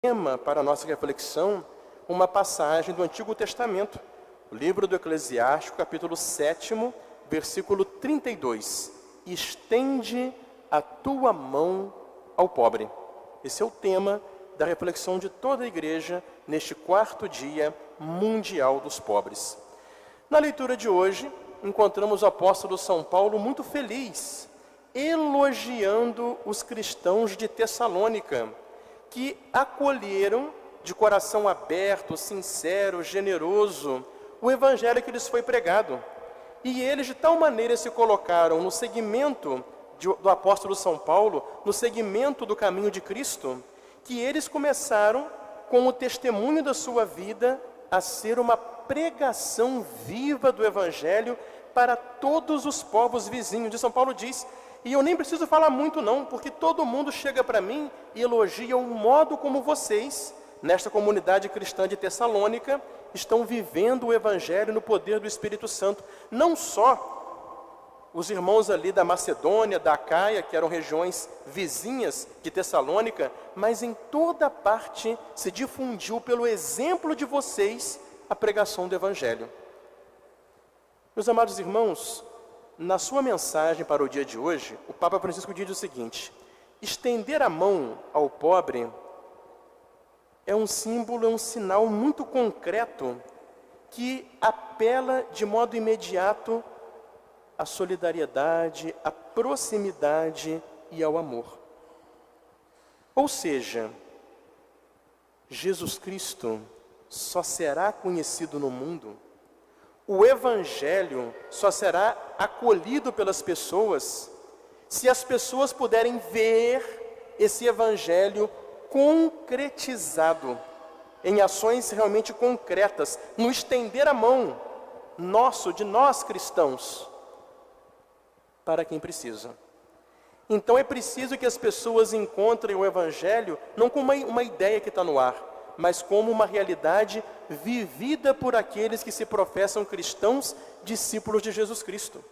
tema para a nossa reflexão uma passagem do Antigo Testamento, o livro do Eclesiástico, capítulo 7, versículo 32. Estende a tua mão ao pobre. Esse é o tema da reflexão de toda a igreja neste quarto dia mundial dos pobres. Na leitura de hoje, encontramos o apóstolo São Paulo muito feliz, elogiando os cristãos de Tessalônica, que acolheram de coração aberto, sincero, generoso, o evangelho que lhes foi pregado. E eles de tal maneira se colocaram no segmento do apóstolo São Paulo, no segmento do caminho de Cristo, que eles começaram, com o testemunho da sua vida, a ser uma pregação viva do evangelho para todos os povos vizinhos. De São Paulo diz, e eu nem preciso falar muito não, porque todo mundo chega para mim e elogia o modo como vocês, nesta comunidade cristã de Tessalônica, estão vivendo o evangelho no poder do Espírito Santo. Não só os irmãos ali da Macedônia, da Acaia, que eram regiões vizinhas de Tessalônica, mas em toda parte se difundiu pelo exemplo de vocês a pregação do evangelho. Meus amados irmãos, na sua mensagem para o dia de hoje, o Papa Francisco diz o seguinte: estender a mão ao pobre é um símbolo, é um sinal muito concreto que apela de modo imediato à solidariedade, à proximidade e ao amor. Ou seja, Jesus Cristo só será conhecido no mundo, o evangelho só será acolhido pelas pessoas se as pessoas puderem ver esse evangelho concretizado em ações realmente concretas, no estender a mão de nós cristãos, para quem precisa. Então é preciso que as pessoas encontrem o evangelho não como uma ideia que está no ar, mas como uma realidade vivida por aqueles que se professam cristãos, discípulos de Jesus Cristo.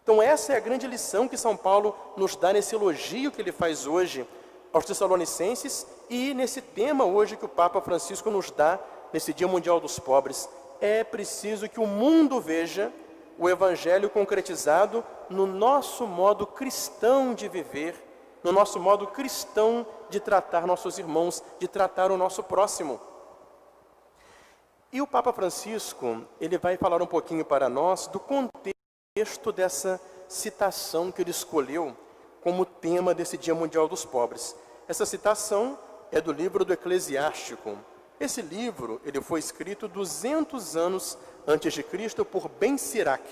Então essa é a grande lição que São Paulo nos dá nesse elogio que ele faz hoje aos Tessalonicenses e nesse tema hoje que o Papa Francisco nos dá nesse Dia Mundial dos Pobres. É preciso que o mundo veja o evangelho concretizado no nosso modo cristão de viver, no nosso modo cristão de tratar nossos irmãos, de tratar o nosso próximo. E o Papa Francisco, ele vai falar um pouquinho para nós do contexto dessa citação que ele escolheu como tema desse Dia Mundial dos Pobres. Essa citação é do livro do Eclesiástico. Esse livro, ele foi escrito 200 anos antes de Cristo por Ben Sirac.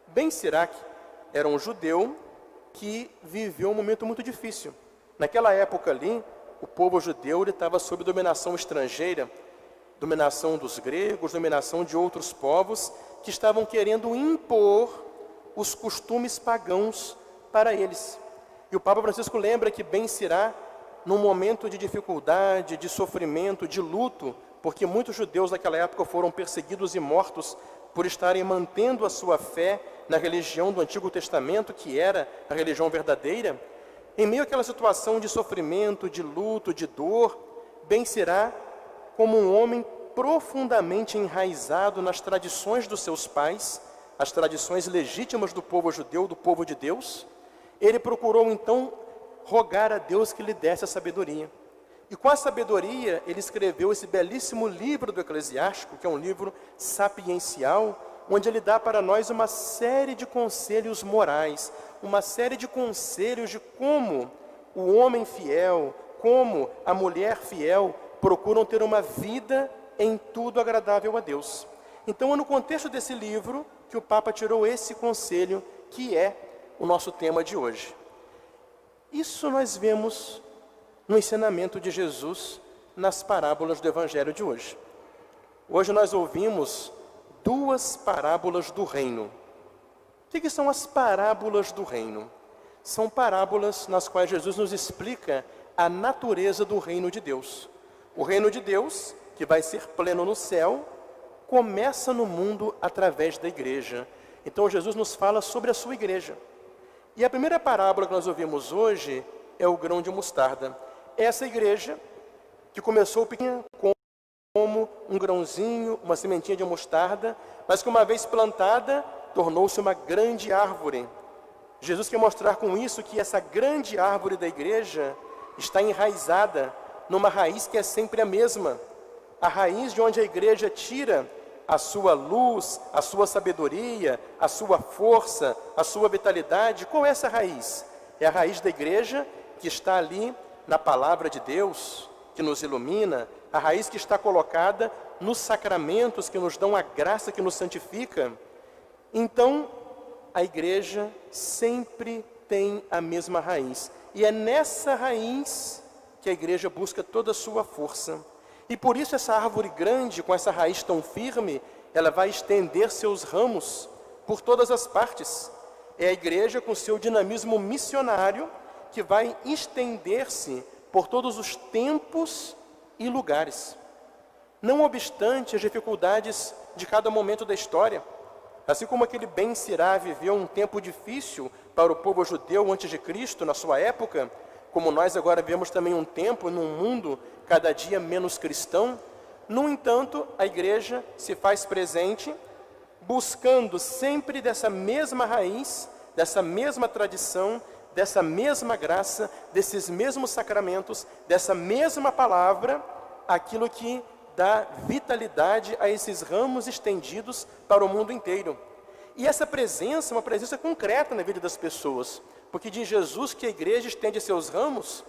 Ben Sirac era um judeu que viveu um momento muito difícil. Naquela época ali, o povo judeu estava sob dominação estrangeira, dominação dos gregos, dominação de outros povos que estavam querendo impor os costumes pagãos para eles. E o Papa Francisco lembra que Ben Sirac, num momento de dificuldade, de sofrimento, de luto, porque muitos judeus naquela época foram perseguidos e mortos por estarem mantendo a sua fé na religião do Antigo Testamento, que era a religião verdadeira, em meio àquela situação de sofrimento, de luto, de dor, Ben Sirac, como um homem profundamente enraizado nas tradições dos seus pais, as tradições legítimas do povo judeu, do povo de Deus, ele procurou então rogar a Deus que lhe desse a sabedoria. E com a sabedoria, ele escreveu esse belíssimo livro do Eclesiástico, que é um livro sapiencial, onde ele dá para nós uma série de conselhos morais, uma série de conselhos de como o homem fiel, como a mulher fiel, procuram ter uma vida em tudo agradável a Deus. Então é no contexto desse livro que o Papa tirou esse conselho, que é o nosso tema de hoje. Isso nós vemos no ensinamento de Jesus nas parábolas do Evangelho de hoje. Hoje nós ouvimos duas parábolas do reino. O que são as parábolas do reino? São parábolas nas quais Jesus nos explica a natureza do reino de Deus. O reino de Deus, que vai ser pleno no céu, começa no mundo através da igreja. Então Jesus nos fala sobre a sua igreja. E a primeira parábola que nós ouvimos hoje é o grão de mostarda. Essa igreja que começou pequena como um grãozinho, uma sementinha de mostarda, mas que uma vez plantada, tornou-se uma grande árvore. Jesus quer mostrar com isso que essa grande árvore da igreja está enraizada numa raiz que é sempre a mesma. A raiz de onde a igreja tira a sua luz, a sua sabedoria, a sua força, a sua vitalidade. Qual é essa raiz? É a raiz da igreja que está ali na palavra de Deus, que nos ilumina, a raiz que está colocada nos sacramentos que nos dão a graça que nos santifica. Então, a igreja sempre tem a mesma raiz. E é nessa raiz que a igreja busca toda a sua força. E por isso essa árvore grande, com essa raiz tão firme, ela vai estender seus ramos por todas as partes. É a igreja com seu dinamismo missionário que vai estender-se por todos os tempos e lugares. Não obstante as dificuldades de cada momento da história, assim como aquele Ben Sirá viveu um tempo difícil para o povo judeu antes de Cristo, na sua época, como nós agora vemos também um tempo num mundo cada dia menos cristão, no entanto, a igreja se faz presente, buscando sempre dessa mesma raiz, dessa mesma tradição, dessa mesma graça, desses mesmos sacramentos, dessa mesma palavra, aquilo que dá vitalidade a esses ramos estendidos para o mundo inteiro. E essa presença é uma presença concreta na vida das pessoas, porque diz Jesus que a igreja estende seus ramos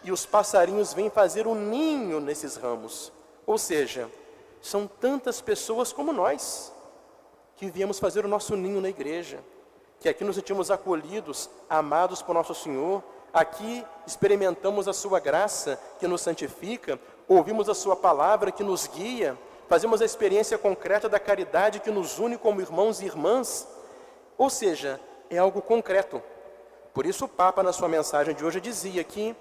e os passarinhos vêm fazer um ninho nesses ramos. Ou seja, são tantas pessoas como nós que viemos fazer o nosso ninho na igreja, que aqui nos sentimos acolhidos, amados por nosso Senhor, aqui experimentamos a sua graça que nos santifica, ouvimos a sua palavra que nos guia, fazemos a experiência concreta da caridade que nos une como irmãos e irmãs. Ou seja, é algo concreto. Por isso o Papa, na sua mensagem de hoje, dizia que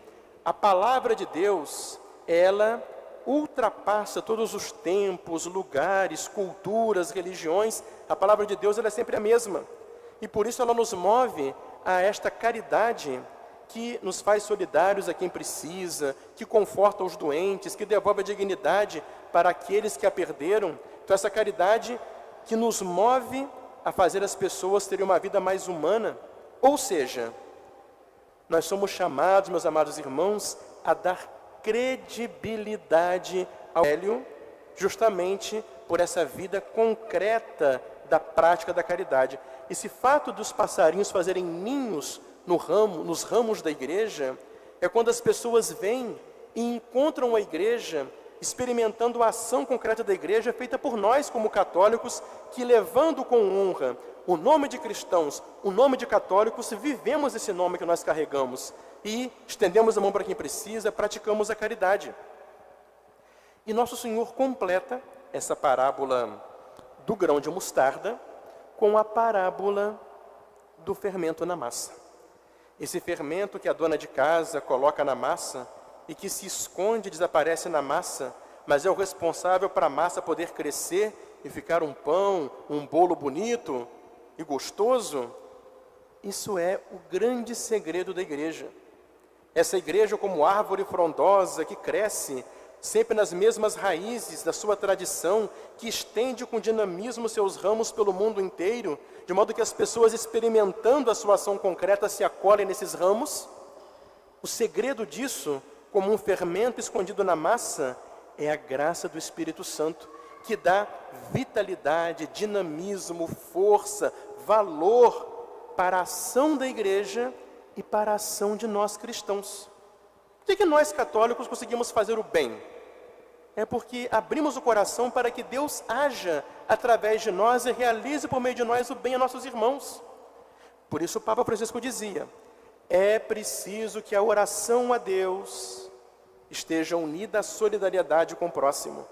a palavra de Deus, ela ultrapassa todos os tempos, lugares, culturas, religiões. A palavra de Deus, ela é sempre a mesma. E por isso ela nos move a esta caridade que nos faz solidários a quem precisa, que conforta os doentes, que devolve a dignidade para aqueles que a perderam. Então essa caridade que nos move a fazer as pessoas terem uma vida mais humana. Ou seja, nós somos chamados, meus amados irmãos, a dar credibilidade ao Evangelho, justamente por essa vida concreta da prática da caridade. Esse fato dos passarinhos fazerem ninhos nos ramos da igreja, é quando as pessoas vêm e encontram a igreja, experimentando a ação concreta da igreja, feita por nós como católicos, que levando com honra o nome de cristãos, o nome de católicos, vivemos esse nome que nós carregamos e estendemos a mão para quem precisa, praticamos a caridade. E nosso Senhor completa essa parábola do grão de mostarda com a parábola do fermento na massa. Esse fermento que a dona de casa coloca na massa e que se esconde e desaparece na massa, mas é o responsável para a massa poder crescer e ficar um pão, um bolo bonito e gostoso. Isso é o grande segredo da igreja. Essa igreja, como árvore frondosa que cresce sempre nas mesmas raízes da sua tradição, que estende com dinamismo seus ramos pelo mundo inteiro, de modo que as pessoas, experimentando a sua ação concreta, se acolhem nesses ramos. O segredo disso, como um fermento escondido na massa, é a graça do Espírito Santo, que dá vitalidade, dinamismo, força, valor para a ação da igreja e para a ação de nós cristãos. Por que nós católicos conseguimos fazer o bem? É porque abrimos o coração para que Deus haja através de nós e realize por meio de nós o bem a nossos irmãos. Por isso o Papa Francisco dizia, é preciso que a oração a Deus esteja unida à solidariedade com o próximo.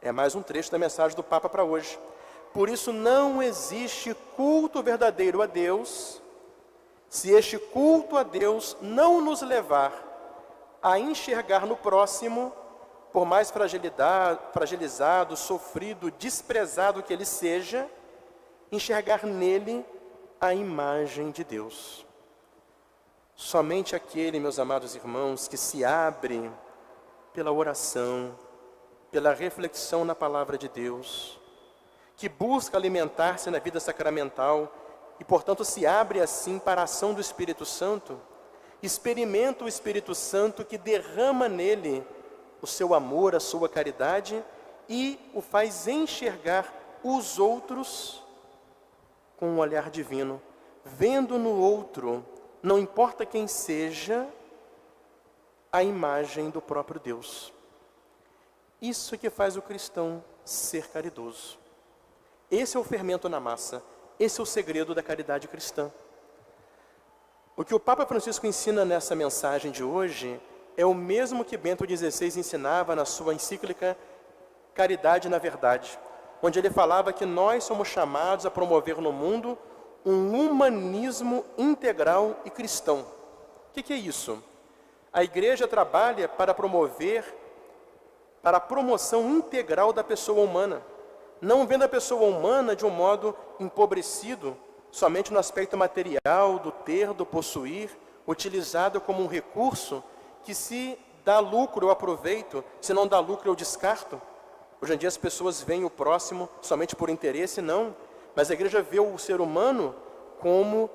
É mais um trecho da mensagem do Papa para hoje. Por isso não existe culto verdadeiro a Deus, se este culto a Deus não nos levar a enxergar no próximo, por mais fragilizado, sofrido, desprezado que ele seja, enxergar nele a imagem de Deus. Somente aquele, meus amados irmãos, que se abre pela oração, pela reflexão na palavra de Deus, que busca alimentar-se na vida sacramental e, portanto, se abre assim para a ação do Espírito Santo, experimenta o Espírito Santo que derrama nele o seu amor, a sua caridade e o faz enxergar os outros com um olhar divino, vendo no outro, não importa quem seja, a imagem do próprio Deus. Isso que faz o cristão ser caridoso. Esse é o fermento na massa, esse é o segredo da caridade cristã. O que o Papa Francisco ensina nessa mensagem de hoje é o mesmo que Bento XVI ensinava na sua encíclica Caridade na Verdade, onde ele falava que nós somos chamados a promover no mundo um humanismo integral e cristão. O que é isso? A igreja trabalha para promover, para a promoção integral da pessoa humana, não vendo a pessoa humana de um modo empobrecido, somente no aspecto material, do ter, do possuir, utilizado como um recurso que se dá lucro eu aproveito, se não dá lucro eu descarto. Hoje em dia as pessoas veem o próximo somente por interesse, não. Mas a igreja vê o ser humano como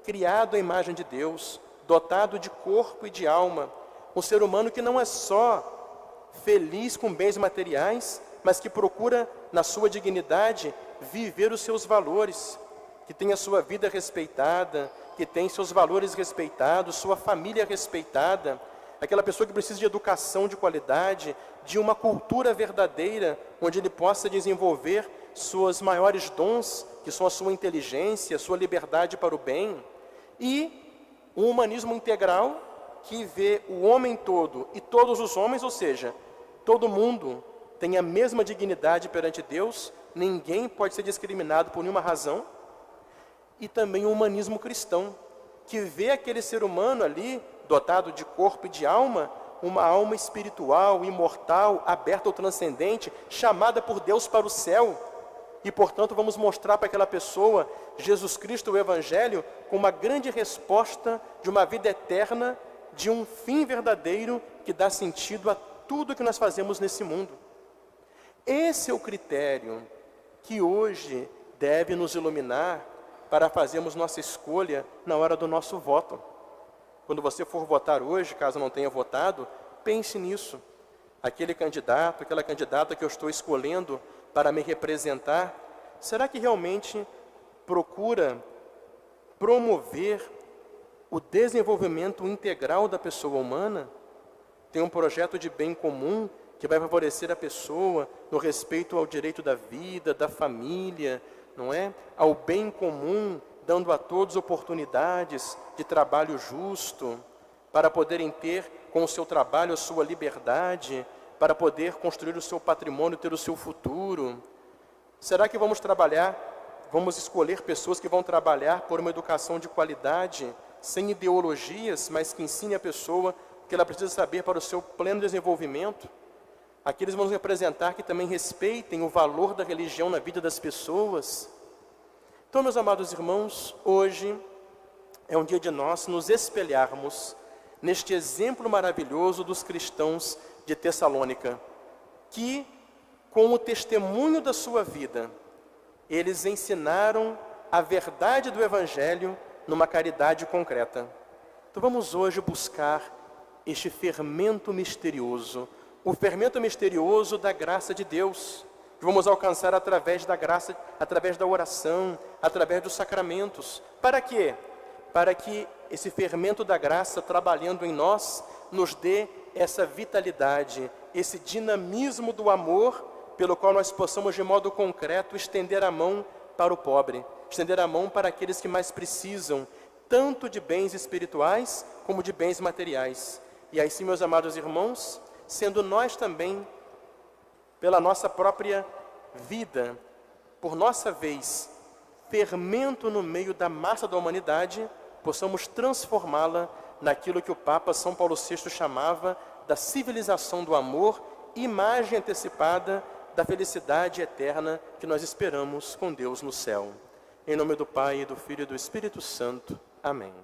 criado à imagem de Deus, dotado de corpo e de alma. Um ser humano que não é só feliz com bens materiais, mas que procura, na sua dignidade, viver os seus valores, que tem a sua vida respeitada, que tem seus valores respeitados, sua família respeitada. Aquela pessoa que precisa de educação de qualidade, de uma cultura verdadeira, onde ele possa desenvolver suas maiores dons, que são a sua inteligência, a sua liberdade para o bem, e um humanismo integral que vê o homem todo e todos os homens, ou seja, todo mundo tem a mesma dignidade perante Deus, ninguém pode ser discriminado por nenhuma razão, e também um humanismo cristão, que vê aquele ser humano ali, dotado de corpo e de alma, uma alma espiritual, imortal, aberta ao transcendente, chamada por Deus para o céu. E, portanto, vamos mostrar para aquela pessoa Jesus Cristo, o Evangelho, com uma grande resposta de uma vida eterna, de um fim verdadeiro que dá sentido a tudo que nós fazemos nesse mundo. Esse é o critério que hoje deve nos iluminar para fazermos nossa escolha na hora do nosso voto. Quando você for votar hoje, caso não tenha votado, pense nisso. Aquele candidato, aquela candidata que eu estou escolhendo para me representar, será que realmente procura promover o desenvolvimento integral da pessoa humana? Tem um projeto de bem comum que vai favorecer a pessoa no respeito ao direito da vida, da família, não é? Ao bem comum, dando a todos oportunidades de trabalho justo, para poderem ter com o seu trabalho a sua liberdade, para poder construir o seu patrimônio, ter o seu futuro. Será que vamos escolher pessoas que vão trabalhar por uma educação de qualidade, sem ideologias, mas que ensine a pessoa o que ela precisa saber para o seu pleno desenvolvimento? Aqueles vão nos representar que também respeitem o valor da religião na vida das pessoas. Então, meus amados irmãos, hoje é um dia de nós nos espelharmos neste exemplo maravilhoso dos cristãos de Tessalônica, que, com o testemunho da sua vida, eles ensinaram a verdade do Evangelho numa caridade concreta. Então vamos hoje buscar este fermento misterioso, o fermento misterioso da graça de Deus, que vamos alcançar através da graça, através da oração, através dos sacramentos. Para quê? Para que esse fermento da graça, trabalhando em nós, nos dê essa vitalidade, esse dinamismo do amor, pelo qual nós possamos, de modo concreto, estender a mão para o pobre, estender a mão para aqueles que mais precisam, tanto de bens espirituais como de bens materiais. E aí sim, meus amados irmãos, sendo nós também, pela nossa própria vida, por nossa vez, fermento no meio da massa da humanidade, possamos transformá-la naquilo que o Papa São Paulo VI chamava da civilização do amor, imagem antecipada da felicidade eterna que nós esperamos com Deus no céu. Em nome do Pai, do Filho e do Espírito Santo. Amém.